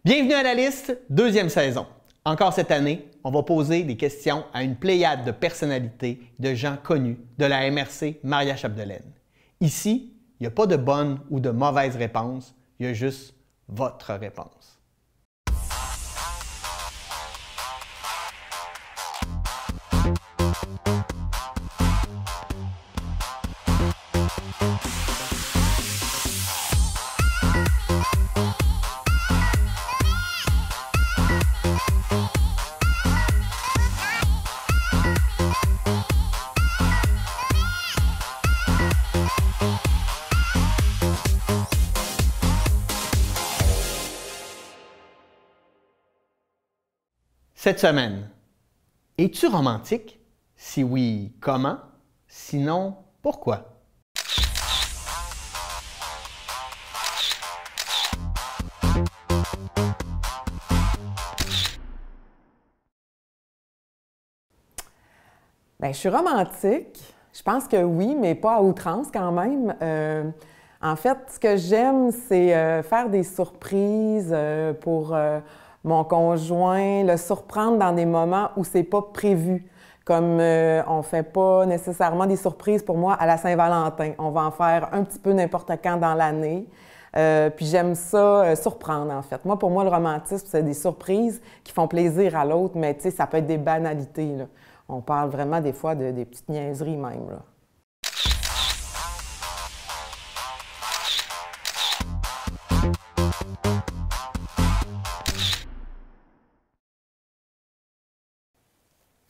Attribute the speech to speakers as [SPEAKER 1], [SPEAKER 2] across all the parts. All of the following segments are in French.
[SPEAKER 1] Bienvenue à la liste, deuxième saison. Encore cette année, on va poser des questions à une pléiade de personnalités, de gens connus de la MRC Maria-Chapdelaine. Ici, il n'y a pas de bonne ou de mauvaise réponse, il y a juste votre réponse. Cette semaine, es-tu romantique? Si oui, comment? Sinon, pourquoi?
[SPEAKER 2] Bien, je suis romantique. Je pense que oui, mais pas à outrance quand même. En fait, ce que j'aime, c'est faire des surprises pour mon conjoint, le surprendre dans des moments où c'est pas prévu. Comme on fait pas nécessairement des surprises pour moi à la Saint-Valentin. On va en faire un petit peu n'importe quand dans l'année. Puis j'aime ça surprendre, en fait. Pour moi, le romantisme, c'est des surprises qui font plaisir à l'autre, mais tu sais, ça peut être des banalités, là. On parle vraiment des fois des petites niaiseries même, là.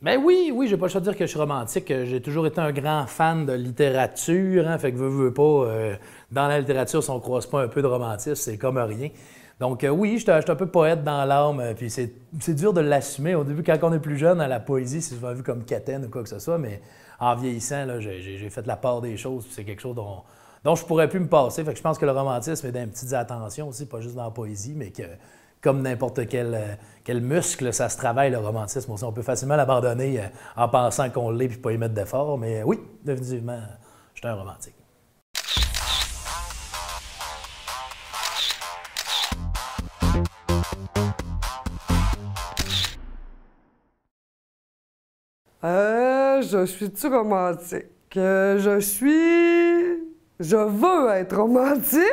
[SPEAKER 3] Ben oui, j'ai pas le choix de dire que je suis romantique. J'ai toujours été un grand fan de littérature, hein, fait que veux pas, dans la littérature, si on ne croise pas un peu de romantisme, c'est comme rien. Donc oui, je suis un peu poète dans l'âme, puis c'est dur de l'assumer. Au début, quand on est plus jeune, à la poésie, c'est souvent vu comme quétaine ou quoi que ce soit, mais en vieillissant, j'ai fait la part des choses, puis c'est quelque chose dont je pourrais plus me passer. Fait que je pense que le romantisme est dans les petites attentions aussi, pas juste dans la poésie, mais que comme n'importe quel muscle, ça se travaille, le romantisme aussi. On peut facilement l'abandonner en pensant qu'on l'est puis pas y mettre d'effort, mais oui, définitivement, je suis un romantique.
[SPEAKER 4] Je suis-tu romantique? Je veux être romantique.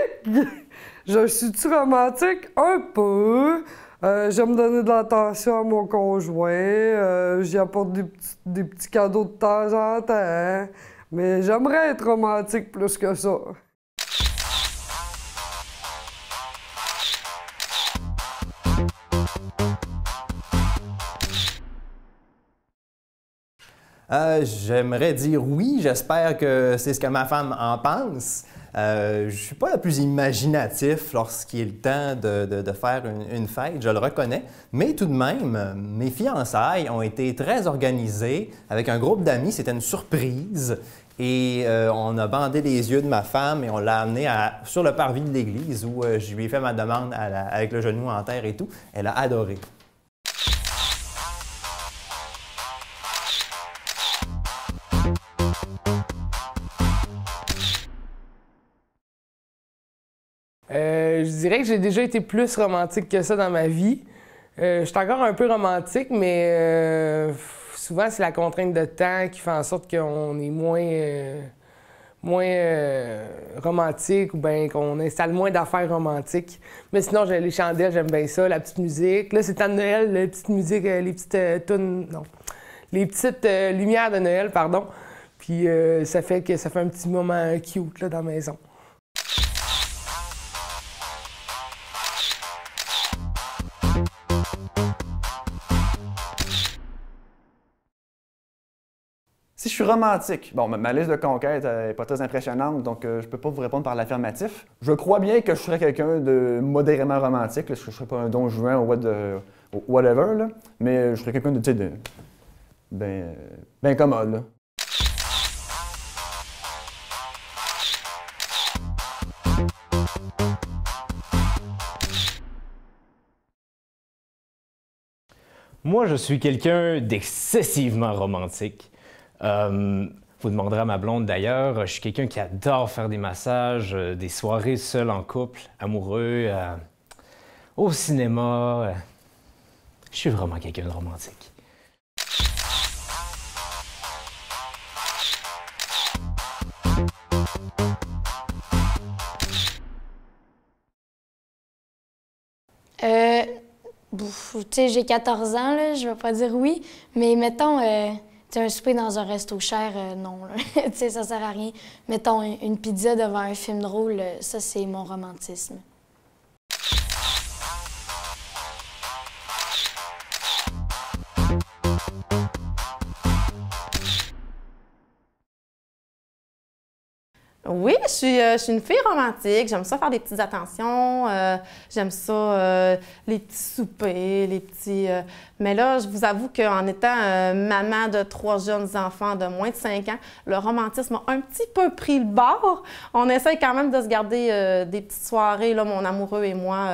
[SPEAKER 4] Je suis-tu romantique? Un peu. J'aime donner de l'attention à mon conjoint. J'y apporte des petits cadeaux de temps en temps. Mais j'aimerais être romantique plus que ça.
[SPEAKER 5] J'aimerais dire oui, j'espère que c'est ce que ma femme en pense. Je ne suis pas le plus imaginatif lorsqu'il est le temps de faire une fête, je le reconnais, mais tout de même, mes fiançailles ont été très organisées avec un groupe d'amis, c'était une surprise et on a bandé les yeux de ma femme et on l'a amenée sur le parvis de l'église où je lui ai fait ma demande avec le genou en terre et tout. Elle a adoré.
[SPEAKER 6] Je dirais que j'ai déjà été plus romantique que ça dans ma vie. Je suis encore un peu romantique, mais souvent c'est la contrainte de temps qui fait en sorte qu'on est moins romantique ou bien qu'on installe moins d'affaires romantiques. Mais sinon, j'ai les chandelles, j'aime bien ça, la petite musique. Là, c'est temps de Noël, la petite musique, les petites les petites lumières de Noël, pardon. Puis ça fait un petit moment cute là, dans la maison.
[SPEAKER 7] Si je suis romantique, bon, ma liste de conquêtes n'est pas très impressionnante, donc je ne peux pas vous répondre par l'affirmatif. Je crois bien que je serais quelqu'un de modérément romantique, là, je ne serais pas un Don Juan ou whatever, là, mais je serais quelqu'un de, ben commode, là.
[SPEAKER 8] Moi, je suis quelqu'un d'excessivement romantique. Vous demanderez à ma blonde d'ailleurs, je suis quelqu'un qui adore faire des massages, des soirées seul en couple, amoureux. au cinéma. Je suis vraiment quelqu'un de romantique.
[SPEAKER 9] Tu sais, j'ai 14 ans, là, je vais pas dire oui, mais mettons, tu sais, un souper dans un resto cher, non, là. Tu sais, ça sert à rien. Mettons, une pizza devant un film drôle, ça, c'est mon romantisme.
[SPEAKER 10] Oui, je suis une fille romantique. J'aime ça faire des petites attentions. J'aime ça, les petits soupers, les petits... Mais là, je vous avoue qu'en étant maman de 3 jeunes enfants de moins de 5 ans, le romantisme a un petit peu pris le bord. On essaye quand même de se garder des petites soirées, là, mon amoureux et moi.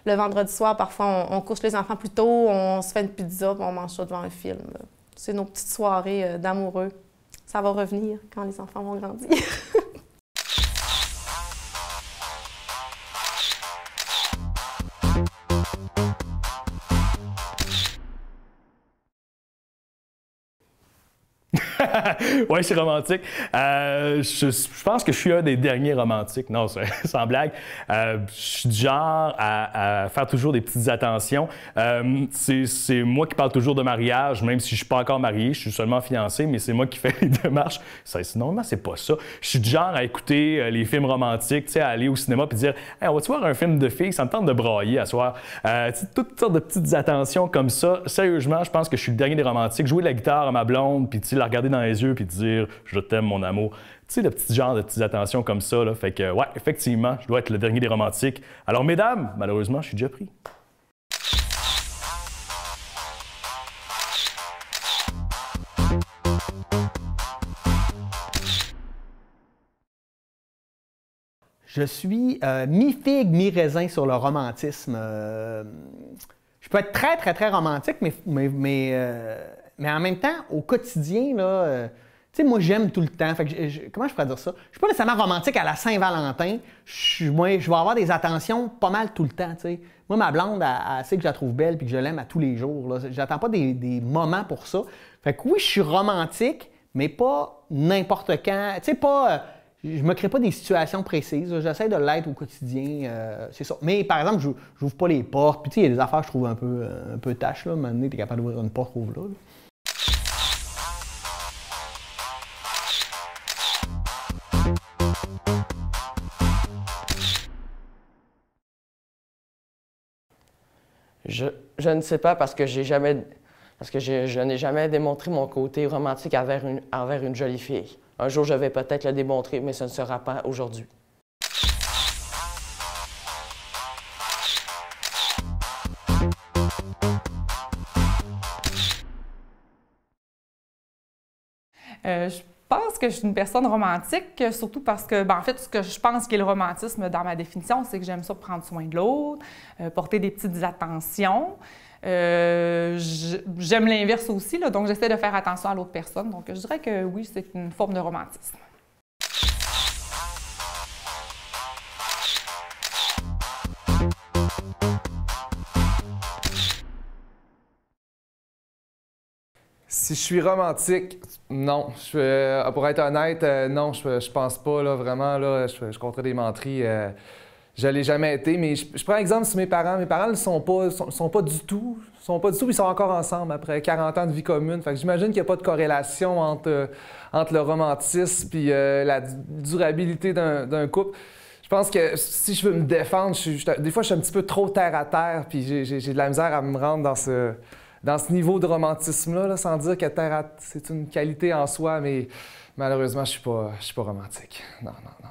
[SPEAKER 10] Le vendredi soir, parfois, on couche les enfants plus tôt, on se fait une pizza, puis on mange ça devant un film. C'est nos petites soirées d'amoureux. Ça va revenir quand les enfants vont grandir.
[SPEAKER 11] Ouais, je suis romantique. Je pense que je suis un des derniers romantiques. Non, sans blague. Je suis du genre à faire toujours des petites attentions. C'est moi qui parle toujours de mariage, même si je suis pas encore marié, je suis seulement fiancé, mais c'est moi qui fais les démarches. Normalement, c'est pas ça. Je suis du genre à écouter les films romantiques, tu sais, à aller au cinéma puis dire hey, on va-tu voir un film de filles? Ça me tente de brailler à soir. Toutes sortes de petites attentions comme ça. Sérieusement, je pense que je suis le dernier des romantiques. Jouer de la guitare à ma blonde, puis la regarder dans les yeux puis dire « Je t'aime, mon amour ». Tu sais, le petit genre de petites attentions comme ça, là. Fait que, ouais, effectivement, je dois être le dernier des romantiques. Alors, mesdames, malheureusement, je suis déjà pris.
[SPEAKER 1] Je suis mi-figue, mi-raisin sur le romantisme. Je peux être très, très, très romantique, mais en même temps, au quotidien, là, tu sais, moi, j'aime tout le temps. Fait que comment je pourrais dire ça? Je suis pas nécessairement romantique à la Saint-Valentin. Moi, je vais avoir des attentions pas mal tout le temps, tu sais. Moi, ma blonde, elle sait que je la trouve belle et que je l'aime à tous les jours. J'attends pas des moments pour ça. Fait que oui, je suis romantique, mais pas n'importe quand. Tu sais, pas... je me crée pas des situations précises. J'essaie de l'être au quotidien. C'est ça. Mais par exemple, je n'ouvre pas les portes. Puis tu sais, il y a des affaires que je trouve un peu tâches. À un moment donné, tu es capable d'ouvrir une porte, ouvre là.
[SPEAKER 12] Je ne sais pas parce que je n'ai jamais démontré mon côté romantique envers une jolie fille. Un jour, je vais peut-être le démontrer, mais ce ne sera pas aujourd'hui.
[SPEAKER 13] Je pense que je suis une personne romantique, surtout parce que, en fait, ce que je pense qu'est le romantisme dans ma définition, c'est que j'aime ça prendre soin de l'autre, porter des petites attentions. J'aime l'inverse aussi, là, donc j'essaie de faire attention à l'autre personne. Donc, je dirais que oui, c'est une forme de romantisme.
[SPEAKER 14] Si je suis romantique, non. Pour être honnête, non, je pense pas, là, vraiment, là, je compterais des menteries. Je l'ai jamais été, mais je prends exemple sur mes parents. Mes parents ne sont pas du tout. Puis ils sont encore ensemble après 40 ans de vie commune. Fait que j'imagine qu'il n'y a pas de corrélation entre le romantisme et la durabilité d'un couple. Je pense que si je veux me défendre, des fois, je suis un petit peu trop terre à terre, puis j'ai de la misère à me rendre dans ce niveau de romantisme-là, là, sans dire que c'est une qualité en soi, mais malheureusement, je suis pas romantique. Non, non, non.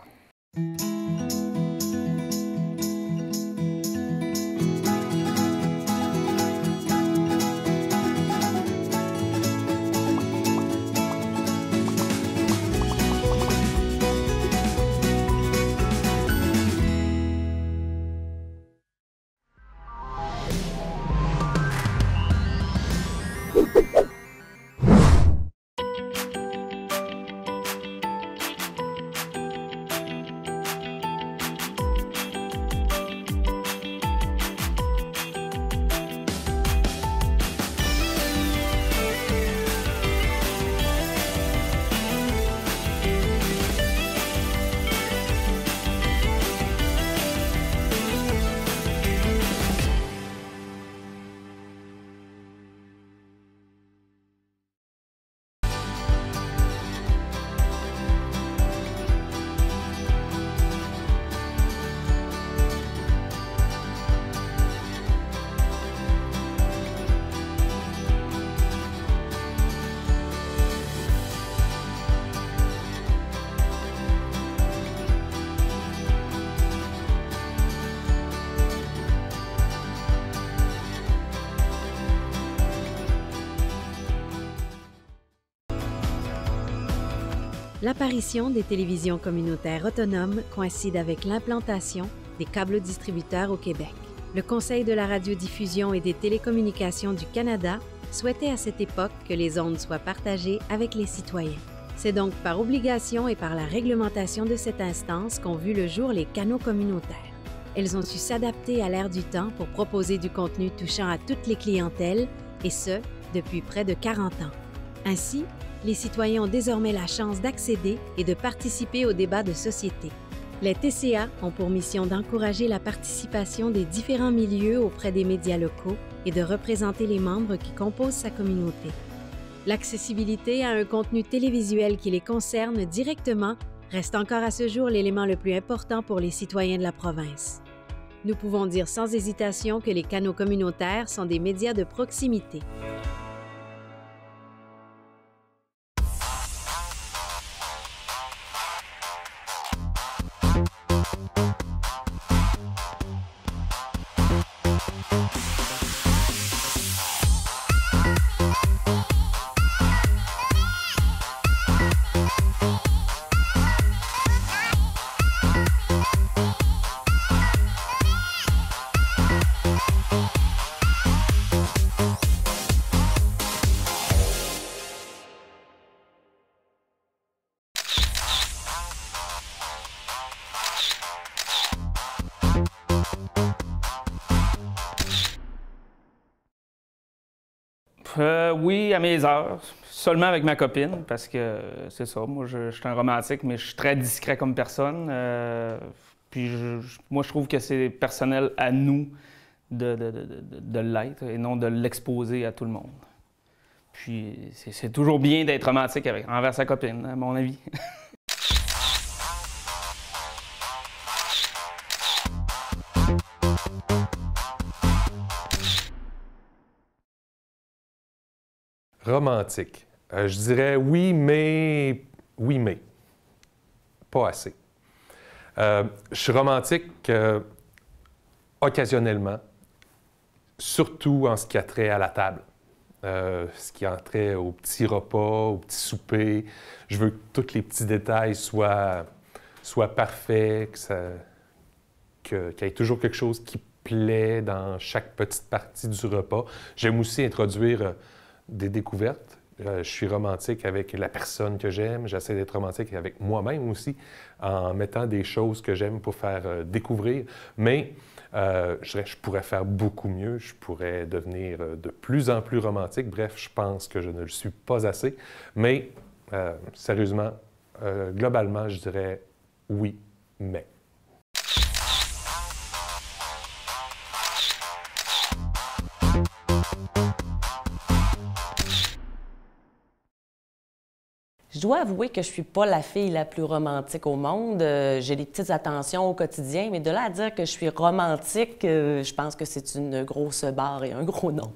[SPEAKER 15] L'apparition des télévisions communautaires autonomes coïncide avec l'implantation des câbles distributeurs au Québec. Le Conseil de la radiodiffusion et des télécommunications du Canada souhaitait à cette époque que les ondes soient partagées avec les citoyens. C'est donc par obligation et par la réglementation de cette instance qu'ont vu le jour les canaux communautaires. Elles ont su s'adapter à l'ère du temps pour proposer du contenu touchant à toutes les clientèles, et ce, depuis près de 40 ans. Ainsi, les citoyens ont désormais la chance d'accéder et de participer aux débats de société. Les TCA ont pour mission d'encourager la participation des différents milieux auprès des médias locaux et de représenter les membres qui composent sa communauté. L'accessibilité à un contenu télévisuel qui les concerne directement reste encore à ce jour l'élément le plus important pour les citoyens de la province. Nous pouvons dire sans hésitation que les canaux communautaires sont des médias de proximité.
[SPEAKER 16] Oui, à mes heures. Seulement avec ma copine, parce que c'est ça. Moi, je suis un romantique, mais je suis très discret comme personne. Moi, je trouve que c'est personnel à nous de l'être et non de l'exposer à tout le monde. Puis c'est toujours bien d'être romantique envers sa copine, à mon avis.
[SPEAKER 17] Romantique. Je dirais oui, mais pas assez. Je suis romantique occasionnellement, surtout en ce qui a trait à la table. Ce qui a trait au petit repas, au petit souper. Je veux que tous les petits détails soient parfaits, qu'il y ait toujours quelque chose qui plaît dans chaque petite partie du repas. J'aime aussi introduire des découvertes. Je suis romantique avec la personne que j'aime. J'essaie d'être romantique avec moi-même aussi, en mettant des choses que j'aime pour faire découvrir. Mais je dirais que je pourrais faire beaucoup mieux. Je pourrais devenir de plus en plus romantique. Bref, je pense que je ne le suis pas assez. Mais sérieusement, globalement, je dirais oui, mais.
[SPEAKER 18] Je dois avouer que je suis pas la fille la plus romantique au monde. J'ai des petites attentions au quotidien, mais de là à dire que je suis romantique, je pense que c'est une grosse barre et un gros nom.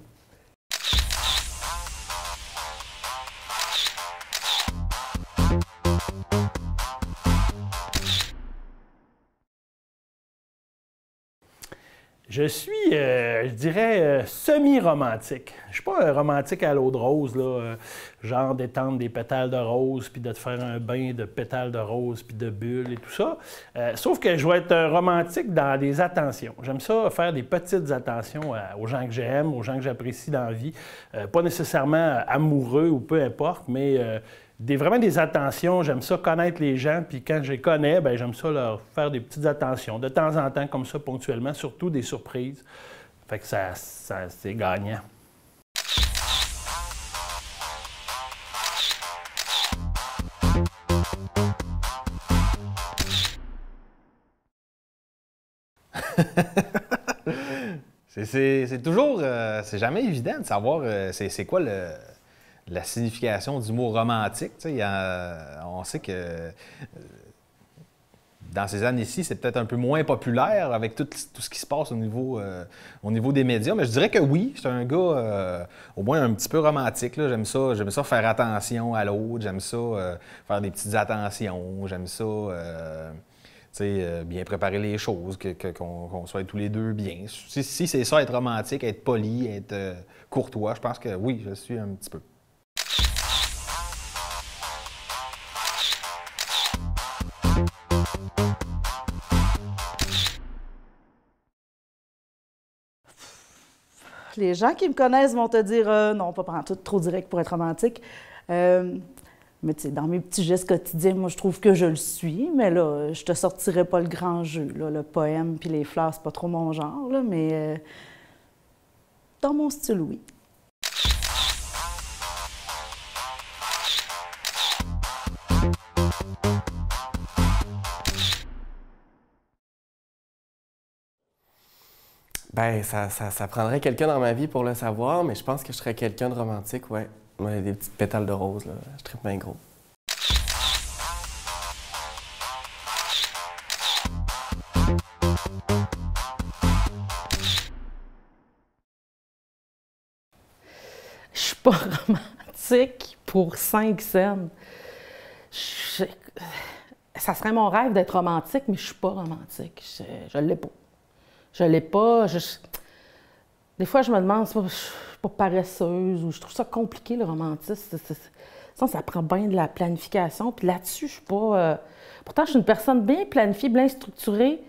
[SPEAKER 3] Je suis, je dirais, semi-romantique. Je suis pas un romantique à l'eau de rose, là, genre d'étendre des pétales de rose, puis de te faire un bain de pétales de rose, puis de bulles et tout ça. Sauf que je vais être un romantique dans les attentions. J'aime ça, faire des petites attentions aux gens que j'aime, aux gens que j'apprécie dans la vie. Pas nécessairement amoureux ou peu importe, mais vraiment des attentions. J'aime ça connaître les gens, puis quand je les connais, bien, j'aime ça leur faire des petites attentions, de temps en temps, comme ça, ponctuellement, surtout des surprises. Fait que ça c'est gagnant.
[SPEAKER 1] C'est toujours... c'est jamais évident de savoir c'est quoi la signification du mot romantique. On sait que dans ces années-ci, c'est peut-être un peu moins populaire avec tout ce qui se passe au niveau des médias, mais je dirais que oui, je suis un gars au moins un petit peu romantique. J'aime ça faire attention à l'autre, j'aime ça faire des petites attentions, j'aime ça bien préparer les choses, qu'on soit tous les deux bien. Si c'est ça, être romantique, être poli, être courtois, je pense que oui, je suis un petit peu.
[SPEAKER 19] Les gens qui me connaissent vont te dire non, pas prendre tout trop direct pour être romantique. Mais tu sais, dans mes petits gestes quotidiens, moi, je trouve que je le suis. Mais là, je te sortirai pas le grand jeu. Là. Le poème puis les fleurs, c'est pas trop mon genre, là, mais dans mon style, oui.
[SPEAKER 20] Ben, ça prendrait quelqu'un dans ma vie pour le savoir, mais je pense que je serais quelqu'un de romantique, ouais. Moi, des petites pétales de rose, là. Je tripe bien gros.
[SPEAKER 19] Je suis pas romantique pour 5 scènes. Ça serait mon rêve d'être romantique, mais je suis pas romantique. Je l'ai pas. Je l'ai pas. Des fois, je me demande si je suis pas paresseuse ou je trouve ça compliqué, le romantisme. Ça prend bien de la planification. Puis là-dessus, je suis pas... Pourtant, je suis une personne bien planifiée, bien structurée,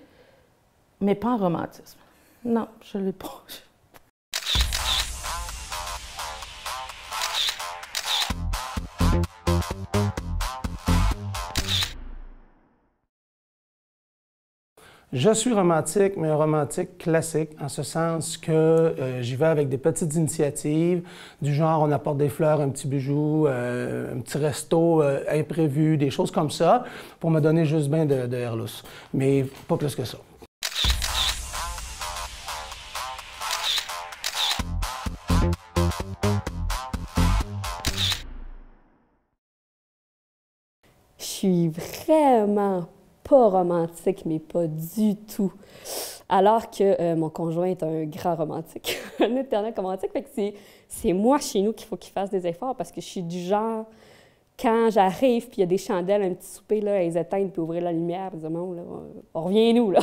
[SPEAKER 19] mais pas en romantisme. Non, je l'ai pas.
[SPEAKER 21] Je suis romantique, mais un romantique classique, en ce sens que j'y vais avec des petites initiatives, du genre on apporte des fleurs, un petit bijou, un petit resto imprévu, des choses comme ça, pour me donner juste bien de Erlus. Mais pas plus que ça.
[SPEAKER 22] Je suis vraiment pas romantique, mais pas du tout. Alors que mon conjoint est un grand romantique, un éternel romantique. Fait que c'est moi chez nous qu'il faut qu'il fasse des efforts parce que je suis du genre, quand j'arrive puis il y a des chandelles, un petit souper, là, elles éteignent puis ouvrir la lumière, puis bon, là, on revient nous, là.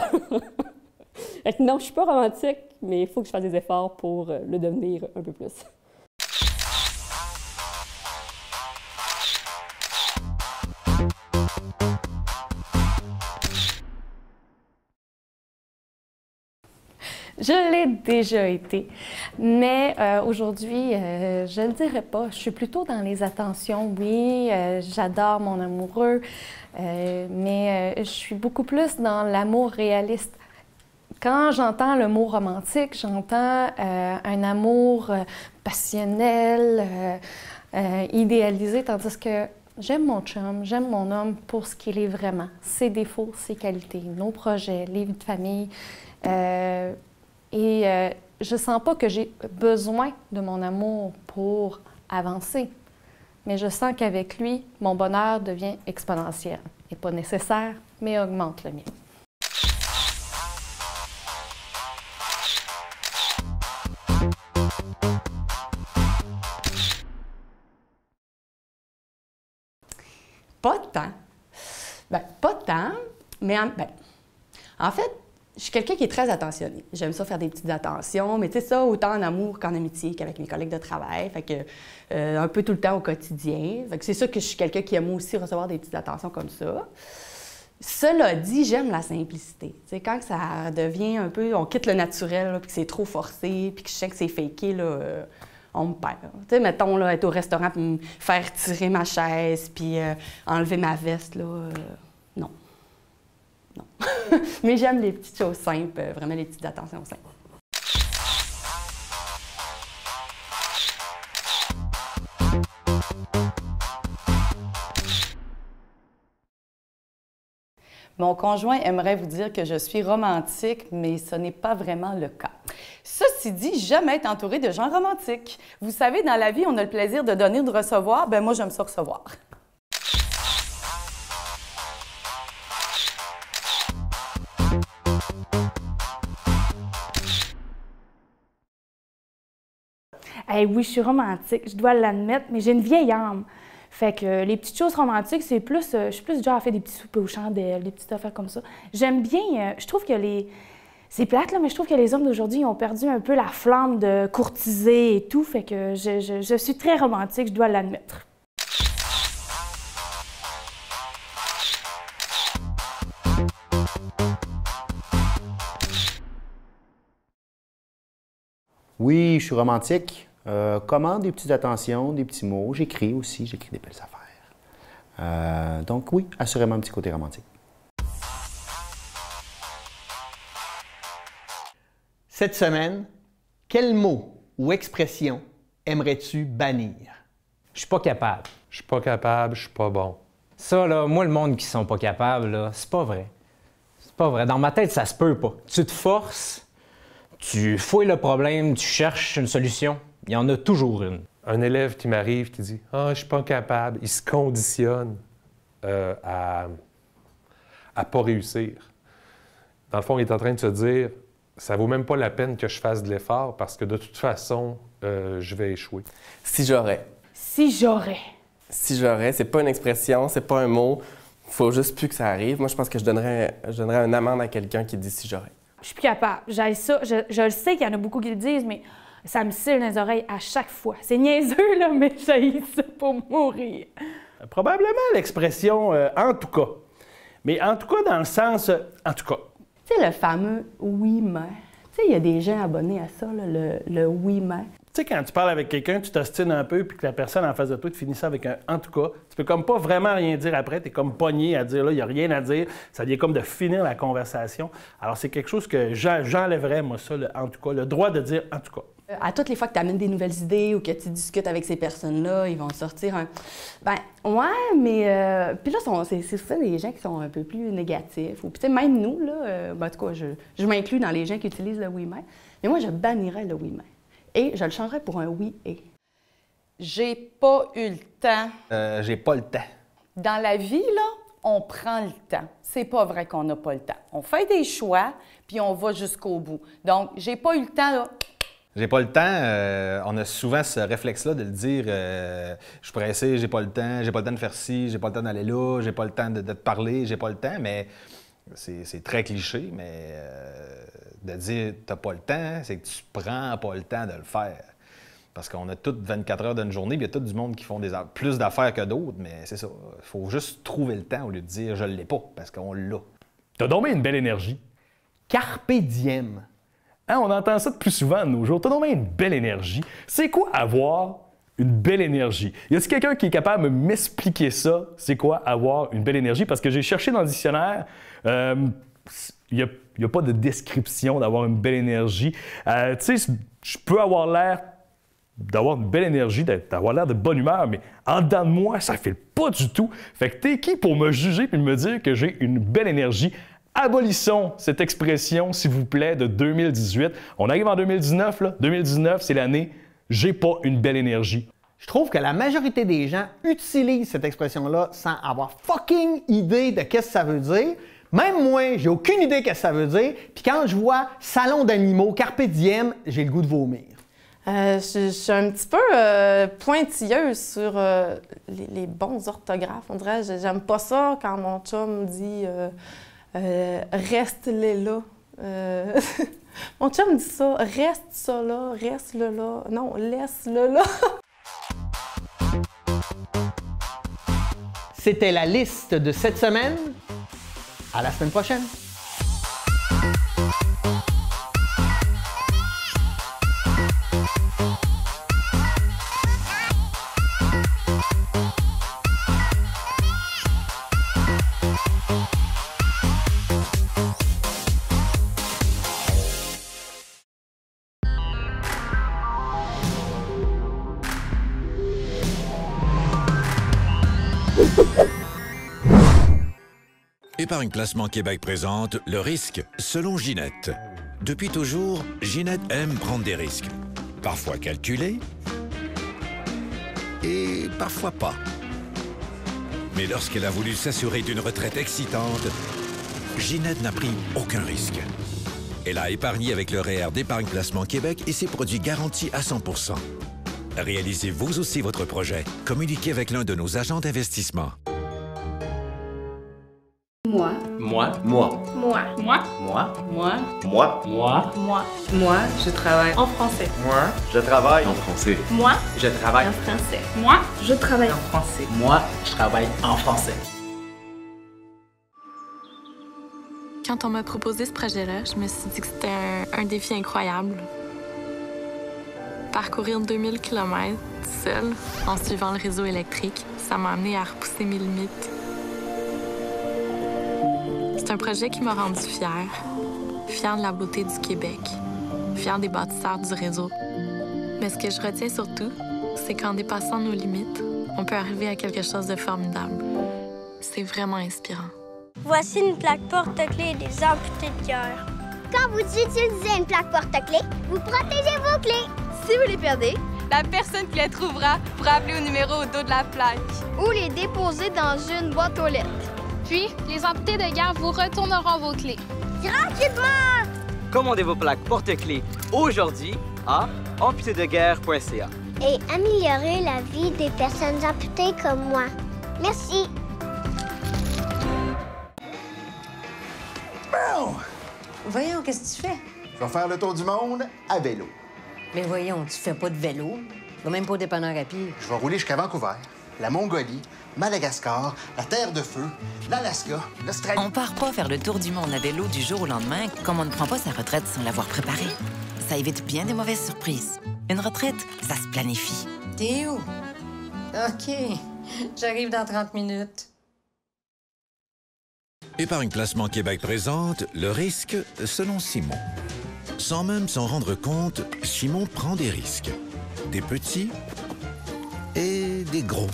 [SPEAKER 22] Fait que non, je suis pas romantique, mais il faut que je fasse des efforts pour le devenir un peu plus.
[SPEAKER 23] Je l'ai déjà été, mais aujourd'hui, je ne le dirais pas. Je suis plutôt dans les attentions, oui, j'adore mon amoureux, mais je suis beaucoup plus dans l'amour réaliste. Quand j'entends le mot romantique, j'entends un amour passionnel, idéalisé, tandis que j'aime mon chum, j'aime mon homme pour ce qu'il est vraiment, ses défauts, ses qualités, nos projets, les vies de famille. Et je sens pas que j'ai besoin de mon amour pour avancer, mais je sens qu'avec lui, mon bonheur devient exponentiel. Et pas nécessaire, mais augmente le mien.
[SPEAKER 24] Pas tant. Ben, pas tant, mais en fait, je suis quelqu'un qui est très attentionné. J'aime ça faire des petites attentions, mais tu sais ça, autant en amour qu'en amitié, qu'avec mes collègues de travail. Fait que un peu tout le temps au quotidien. Fait que c'est sûr que je suis quelqu'un qui aime aussi recevoir des petites attentions comme ça. Cela dit, j'aime la simplicité. Tu sais, quand ça devient un peu, on quitte le naturel, là, puis que c'est trop forcé, puis que je sais que c'est faké, là, on me perd. Tu sais, mettons, là, être au restaurant, puis me faire tirer ma chaise, puis enlever ma veste, là, non. Non. Mais j'aime les petites choses simples, vraiment les petites attentions simples.
[SPEAKER 25] Mon conjoint aimerait vous dire que je suis romantique, mais ce n'est pas vraiment le cas. Ceci dit, j'aime être entourée de gens romantiques. Vous savez, dans la vie, on a le plaisir de donner ou de recevoir. Ben moi, j'aime ça recevoir.
[SPEAKER 26] Hey, oui, je suis romantique, je dois l'admettre, mais j'ai une vieille âme. Fait que les petites choses romantiques, c'est plus, je suis plus du genre à faire des petits soupers aux chandelles, des petites affaires comme ça. J'aime bien, je trouve que c'est plate, là, mais je trouve que les hommes d'aujourd'hui ont perdu un peu la flamme de courtiser et tout. Fait que je suis très romantique, je dois l'admettre.
[SPEAKER 2] Oui, je suis romantique. Commande des petites attentions, des petits mots. J'écris aussi, j'écris des belles affaires. Donc oui, assurément un petit côté romantique.
[SPEAKER 1] Cette semaine, quel mot ou expression aimerais-tu bannir?
[SPEAKER 4] Je suis pas capable.
[SPEAKER 17] Je suis pas capable, je suis pas bon.
[SPEAKER 4] Ça, là, moi, le monde qui sont pas capables, là, c'est pas vrai. C'est pas vrai. Dans ma tête, ça se peut pas. Tu te forces, tu fouilles le problème, tu cherches une solution. Il y en a toujours une.
[SPEAKER 17] Un élève qui m'arrive qui dit « Ah, je suis pas capable », il se conditionne à pas réussir. Dans le fond, il est en train de se dire « Ça vaut même pas la peine que je fasse de l'effort parce que de toute façon, je vais échouer. »
[SPEAKER 20] Si j'aurais.
[SPEAKER 26] Si j'aurais.
[SPEAKER 20] Si j'aurais, c'est pas une expression, c'est pas un mot. Faut juste plus que ça arrive. Moi, je pense que je donnerais une amende à quelqu'un qui dit si j'aurais.
[SPEAKER 26] Je suis plus capable. J'aille ça. Je le sais qu'il y en a beaucoup qui le disent, mais ça me scille dans les oreilles à chaque fois. C'est niaiseux, là, mais j'haïs ça pour mourir.
[SPEAKER 3] Probablement l'expression « en tout cas ». Mais en tout cas, dans le sens « en tout cas ».
[SPEAKER 24] Tu sais, le fameux « oui, mais ». Tu sais, il y a des gens abonnés à ça, là, le « oui, mais ».
[SPEAKER 3] Tu sais, quand tu parles avec quelqu'un, tu t'ostines un peu, puis que la personne en face de toi te finit ça avec un « en tout cas », tu peux comme pas vraiment rien dire après, tu es comme pogné à dire là, il n'y a rien à dire, ça vient comme de finir la conversation. Alors, c'est quelque chose que j'enlèverais, moi, ça, le « en tout cas », le droit de dire « en tout cas ».
[SPEAKER 24] À toutes les fois que tu amènes des nouvelles idées ou que tu discutes avec ces personnes-là, ils vont te sortir un « ben, ouais, mais... Puis là, c'est souvent des gens qui sont un peu plus négatifs. Ou peut-être même nous, là, en tout cas, je m'inclus dans les gens qui utilisent le « oui, mais ». Mais moi, je bannirais le « oui, mais ». Et je le changerais pour un « oui, et ».
[SPEAKER 25] J'ai pas eu le temps.
[SPEAKER 2] J'ai pas le temps.
[SPEAKER 25] Dans la vie, là, on prend le temps. C'est pas vrai qu'on n'a pas le temps. On fait des choix, puis on va jusqu'au bout. Donc, j'ai pas eu le temps, là.
[SPEAKER 2] J'ai pas le temps. On a souvent ce réflexe-là de le dire je suis pressé, j'ai pas le temps de faire ci, j'ai pas le temps d'aller là, j'ai pas le temps de te parler, j'ai pas le temps, mais c'est très cliché, mais de dire t'as pas le temps, c'est que tu prends pas le temps de le faire. Parce qu'on a toutes 24 heures d'une journée, puis il y a tout du monde qui font plus d'affaires que d'autres, mais c'est ça. Il faut juste trouver le temps au lieu de dire je l'ai pas, parce qu'on l'a.
[SPEAKER 11] T'as donc bien une belle énergie.
[SPEAKER 1] Carpe diem.
[SPEAKER 11] Hein, on entend ça de plus souvent de nos jours. T'as donc bien une belle énergie. C'est quoi avoir une belle énergie? Y a-t-il quelqu'un qui est capable de m'expliquer ça? C'est quoi avoir une belle énergie? Parce que j'ai cherché dans le dictionnaire, il n'y a pas de description d'avoir une belle énergie. Tu sais, je peux avoir l'air d'avoir une belle énergie, d'avoir l'air de bonne humeur, mais en dedans de moi, ça ne file pas du tout. Fait que t'es qui pour me juger et me dire que j'ai une belle énergie? Abolissons cette expression, s'il vous plaît, de 2018. On arrive en 2019, là. 2019, c'est l'année « j'ai pas une belle énergie ».
[SPEAKER 1] Je trouve que la majorité des gens utilisent cette expression-là sans avoir fucking idée de qu'est-ce que ça veut dire. Même moi, j'ai aucune idée de ce que ça veut dire. Puis quand je vois « salon d'animaux »,« carpe diem », j'ai le goût de vomir.
[SPEAKER 10] Je suis un petit peu pointilleuse sur les bons orthographes. On dirait, j'aime pas ça quand mon chum dit reste-les là. Mon chum dit ça, reste ça là, reste-le là. Non, laisse-le là.
[SPEAKER 1] C'était la liste de cette semaine. À la semaine prochaine.
[SPEAKER 5] Épargne Placement Québec présente le risque selon Ginette. Depuis toujours, Ginette aime prendre des risques. Parfois calculés et parfois pas. Mais lorsqu'elle a voulu s'assurer d'une retraite excitante, Ginette n'a pris aucun risque. Elle a épargné avec le REER d'Épargne Placement Québec et ses produits garantis à 100%. Réalisez vous aussi votre projet. Communiquez avec l'un de nos agents d'investissement.
[SPEAKER 6] Moi.
[SPEAKER 5] Moi.
[SPEAKER 6] Moi. Moi. Moi.
[SPEAKER 5] Moi.
[SPEAKER 6] Moi.
[SPEAKER 5] Moi.
[SPEAKER 6] Moi. Moi. Moi, je travaille en français.
[SPEAKER 5] Moi. Je travaille en français.
[SPEAKER 6] Moi.
[SPEAKER 5] Je travaille
[SPEAKER 6] en français. Moi, je travaille en français.
[SPEAKER 5] Moi, je travaille en français.
[SPEAKER 7] Quand on m'a proposé ce projet-là, je me suis dit que c'était un défi incroyable. Parcourir 2000 km seule, en suivant le réseau électrique, ça m'a amené à repousser mes limites. C'est un projet qui m'a rendue fière de la beauté du Québec, fière des bâtisseurs du réseau. Mais ce que je retiens surtout, c'est qu'en dépassant nos limites, on peut arriver à quelque chose de formidable. C'est vraiment inspirant.
[SPEAKER 8] Voici une plaque porte-clés des amputés de cœur. Quand vous utilisez une plaque porte-clés, vous protégez vos clés. Si vous les perdez,
[SPEAKER 9] la personne qui les trouvera pourra appeler au numéro au dos de la plaque.
[SPEAKER 8] Ou les déposer dans une boîte aux lettres.
[SPEAKER 9] Puis, les amputés de guerre vous retourneront vos clés.
[SPEAKER 8] Gratuitement!
[SPEAKER 12] Commandez vos plaques porte-clés aujourd'hui à amputédeguerre.ca.
[SPEAKER 8] Et améliorer la vie des personnes amputées comme moi. Merci.
[SPEAKER 13] Bon.
[SPEAKER 14] Voyons, qu'est-ce que tu fais?
[SPEAKER 13] Je vais faire le tour du monde à vélo.
[SPEAKER 14] Mais voyons, tu fais pas de vélo. Tu vas même pas au dépanneur à pied.
[SPEAKER 13] Je vais rouler jusqu'à Vancouver, la Mongolie, Madagascar, la Terre de Feu, l'Alaska, l'Australie.
[SPEAKER 27] On part pas faire le tour du monde à vélo du jour au lendemain comme on ne prend pas sa retraite sans l'avoir préparée. Ça évite bien des mauvaises surprises. Une retraite, ça se planifie.
[SPEAKER 14] T'es où? OK. J'arrive dans 30 minutes.
[SPEAKER 5] Épargne Placement Québec présente le risque selon Simon. Sans même s'en rendre compte, Simon prend des risques. Des petits et des gros.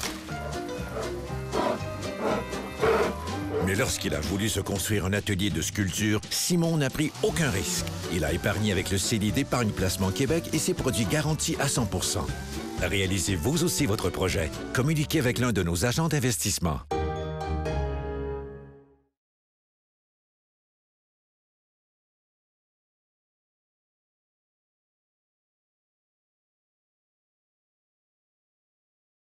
[SPEAKER 5] Mais lorsqu'il a voulu se construire un atelier de sculpture, Simon n'a pris aucun risque. Il a épargné avec le CELI d'Épargne Placement Québec et ses produits garantis à 100%. Réalisez vous aussi votre projet. Communiquez avec l'un de nos agents d'investissement.